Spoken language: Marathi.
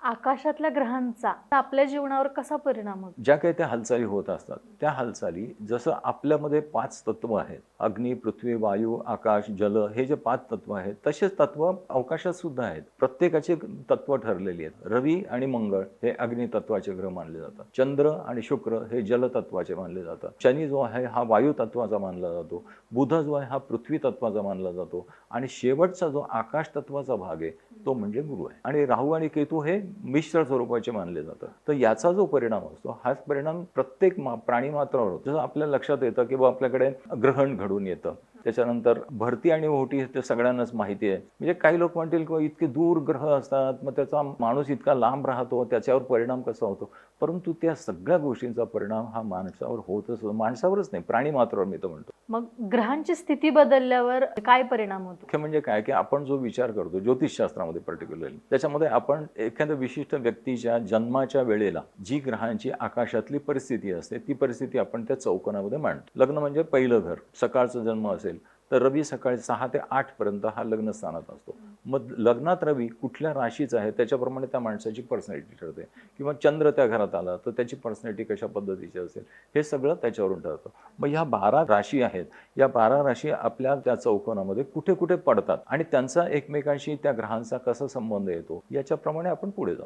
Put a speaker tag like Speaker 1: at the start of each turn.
Speaker 1: आकाशातल्या ग्रहांचा आपल्या जीवनावर कसा परिणाम होतो?
Speaker 2: ज्या काही त्या हालचाली होत असतात, त्या हालचाली जसं आपल्यामध्ये 5 तत्व आहेत. अग्नी, पृथ्वी, वायू, आकाश, जल हे जे 5 तत्व आहेत, तसेच तत्व अवकाशात सुद्धा आहेत. प्रत्येकाची तत्व ठरलेली आहेत. रवी आणि मंगळ हे अग्नी तत्वाचे ग्रह मानले जातात. चंद्र आणि शुक्र हे जल तत्वाचे मानले जातात. शनी जो आहे हा वायू तत्वाचा मानला जातो. बुध जो आहे हा पृथ्वी तत्वाचा मानला जातो आणि शेवटचा जो आकाश तत्वाचा भाग आहे तो म्हणजे गुरु आहे. आणि राहू आणि केतू हे मिश्र स्वरूपाचे मानले जातात. तर याचा जो परिणाम असतो हाच परिणाम प्रत्येक प्राणी मात्रावर होतो. जसं आपल्या लक्षात येतं की आपल्याकडे ग्रहण घडून येतं, त्याच्यानंतर भरती आणि ओहोटी ते सगळ्यांनाच माहिती आहे. म्हणजे काही लोक म्हणतील की इतके दूर ग्रह असतात, मग त्याचा माणूस इतका लांब राहतो, त्याच्यावर परिणाम कसा होतो. परंतु त्या सगळ्या गोष्टींचा परिणाम हा माणसावर होतच असतो. माणसावरच नाही, प्राणी मात्रावर मी तर म्हणतो.
Speaker 1: मग ग्रहांची स्थिती बदलल्यावर काय परिणाम होतो?
Speaker 2: मुख्य म्हणजे काय की आपण जो विचार करतो ज्योतिषशास्त्रामध्ये पर्टिक्युलरली, त्याच्यामध्ये आपण एखाद्या विशिष्ट व्यक्तीच्या जन्माच्या वेळेला जी ग्रहांची आकाशातली परिस्थिती असते ती परिस्थिती आपण त्या चौकोनामध्ये मांडतो. लग्न म्हणजे पहिलं घर. सकाळचा जन्म असेल तर रवी सकाळी 6 ते 8 पर्यंत हा लग्न स्थानात असतो. मग लग्नात रवी कुठल्या राशीचा आहे त्याच्याप्रमाणे त्या माणसाची पर्सनॅलिटी ठरते. किंवा चंद्र त्या घरात आला तर त्याची पर्सनॅलिटी कशा पद्धतीची असेल हे सगळं त्याच्यावरून ठरतं. मग ह्या 12 राशी आहेत, या 12 राशी आपल्या त्या चौकोनामध्ये कुठे कुठे पडतात आणि त्यांचा एकमेकांशी त्या ग्रहांचा कसा संबंध येतो याच्याप्रमाणे आपण पुढे जातो.